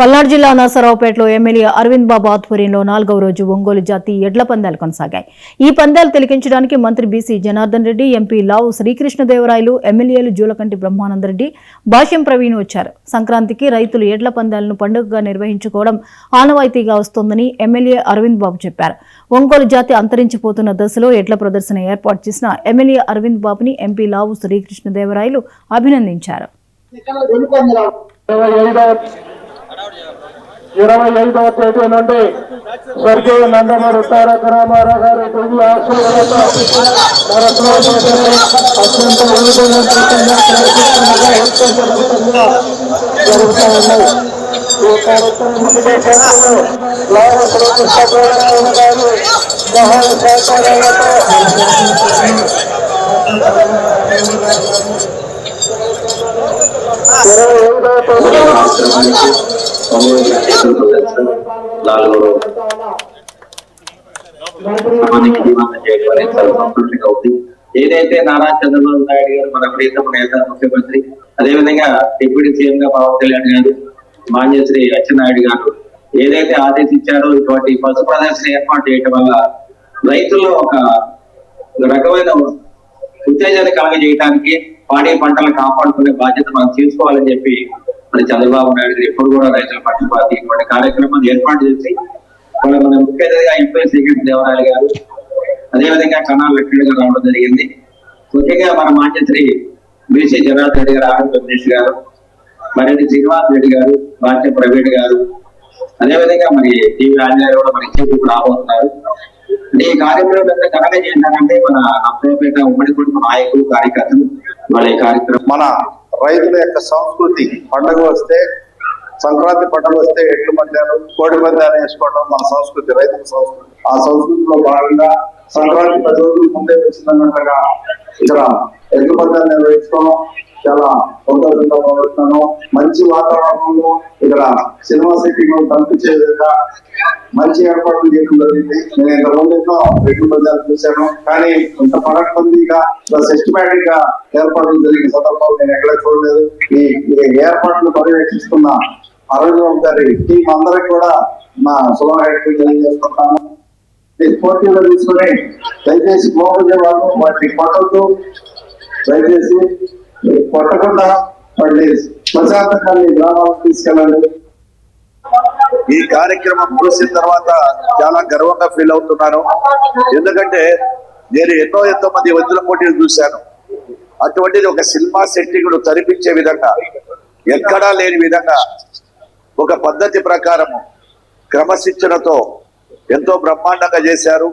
పల్నాడు జిల్లా నరసరావుపేటలో ఎమ్మెల్యే అరవింద్ బాబు ఆధ్వర్యంలో 4వ రోజు ఒంగోలు జాతి ఎడ్ల పందాలు కొనసాగాయి. ఈ పందాలు తిలకించడానికి మంత్రి బీసీ జనార్దన్ రెడ్డి, ఎంపీ లావు శ్రీకృష్ణదేవరాయలు, ఎమ్మెల్యేలు జూలకంటి బ్రహ్మానందరెడ్డి, భాష్యం ప్రవీణ్ వచ్చారు. సంక్రాంతికి రైతులు ఎడ్ల పందాలను పండుగగా నిర్వహించుకోవడం ఆనవాయితీగా వస్తోందని ఎమ్మెల్యే అరవింద్ బాబు చెప్పారు. ఒంగోలు జాతి అంతరించిపోతున్న దశలో ఎడ్ల ప్రదర్శన ఏర్పాటు చేసిన ఎమ్మెల్యే అరవింద్ బాబుని ఎంపీ లావు శ్రీకృష్ణదేవరాయలు అభినందించారు. 25వ తేదీ నుండి స్వర్గీయ నందమూరి తారక రామారావు గారి దివ్య ఆశీర్వాదంతో అత్యంత జరుగుతూ ఉన్నాయి. ఈ కార్యక్రమానికి గారు సహాయ సహకారాలతో 25వ సంతోషంగా ఉంది. ఏదైతే నారా చంద్రబాబు నాయుడు గారు మన ప్రీతమ నేత ముఖ్యమంత్రి, అదేవిధంగా డిప్యూటీ సీఎం గా పవన్ కళ్యాణ్ గారు, మాన్యశ్రీ అచ్చెన్నాయుడు గారు ఏదైతే ఆదేశించారో ఇటువంటి పశు ప్రదర్శన ఏర్పాటు చేయడం వల్ల రైతుల్లో ఒక రకమైన ఉత్తేజాన్ని కలగజేయడానికి, పాడి పంటలు కాపాడుకునే బాధ్యత మనం తీసుకోవాలని చెప్పి మరి చంద్రబాబు నాయుడు గారు ఎప్పుడు కూడా రైతుల పక్షపాతి ఇటువంటి కార్యక్రమాన్ని ఏర్పాటు చేసి మన ముఖ్య అతిథిగా ఎంపీ శ్రీకృష్ణదేవరాయలు గారు, అదేవిధంగా కన్నాల లక్ష్మణ్ గారు రావడం జరిగింది. ముఖ్యంగా మన మాన్యశ్రీ బీసీ జనార్దన్ రెడ్డి గారు, ఆర్ రమేష్ గారు, మరెడ్డి శ్రీనివాస్ రెడ్డి గారు, భాష్యం ప్రవీణ్ గారు, అదేవిధంగా మరి టీవీ ఆంజనేయులు కూడా మన ఇచ్చేసి రాబోతున్నారు. ఈ కార్యక్రమం ఎంత ఘనంగా చేశారంటే మన అప్పేపేట ఉమ్మడి కుటుంబ నాయకులు, కార్యకర్తలు వాళ్ళ ఈ కార్యక్రమం. మన రైతుల యొక్క సంస్కృతి, పండుగ వస్తే సంక్రాంతి పండుగ వస్తే ఎడ్ల పందాలు, కోడి పందాలు వేసుకోవడం మన సంస్కృతి, రైతుల సంస్కృతి. ఆ సంస్కృతిలో భాగంగా సంక్రాంతి 10 రోజుల ముందే వచ్చిందన్నట్టుగా ఇక్కడ ఎడ్ల పందాలు నిర్వహించుకోవడం చాలా సంతోషంగా భావిస్తున్నాను. మంచి వాతావరణంలో ఇక్కడ సినిమా సెట్టింగ్ కనిపించే విధంగా మంచి ఏర్పాట్లు చేయడం జరిగింది. నేను ఇంతకుముందు ఎన్నో ఎడ్ల పందాలు చూశాను, కానీ ఇంత పడకబందీగా సిస్టమేటిక్ గా ఏర్పాట్లు జరిగిన సందర్భాలు నేను ఎక్కడ చూడలేదు. ఈ ఏర్పాట్లు పర్యవేక్షిస్తున్న అరవింద్ గారి టీం అందరికి కూడా నా శుభాకాంక్షలు తెలియజేస్తున్నాను. పోటీలో తీసుకుని దయచేసి మోహన్ వాళ్ళు వాటిని కొట్టద్దు, దయచేసి కొట్టకుండా వాటిని ప్రశాంతంగా గ్రామాలకు తీసుకెళ్ళండి. ఈ కార్యక్రమం చూసిన తర్వాత చాలా గర్వంగా ఫీల్ అవుతున్నాను. ఎందుకంటే నేను ఎంతో మంది ఎద్దుల పోటీలు చూశాను. అటువంటిది ఒక సినిమా సెట్టింగ్ తరిపించే విధంగా, ఎక్కడా లేని విధంగా ఒక పద్ధతి ప్రకారము క్రమశిక్షణతో ఎంతో బ్రహ్మాండంగా చేశారు.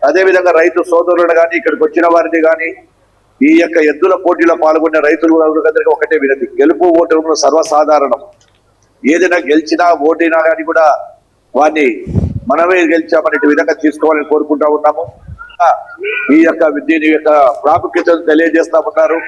అదేవిధంగా రైతు సోదరులను కానీ, ఇక్కడికి వచ్చిన వారిని కానీ, ఈ యొక్క ఎద్దుల పోటీలో పాల్గొనే రైతులు ఒకటే వినతి, గెలుపు ఓటములు సర్వసాధారణం. ఏదైనా గెలిచినా ఓటినా కానీ కూడా వారిని మనమే గెలిచామనే విధంగా తీసుకోవాలని కోరుకుంటా ఉన్నాము. ఈ యొక్క దీని యొక్క ప్రాముఖ్యతను తెలియజేస్తా ఉన్నారు.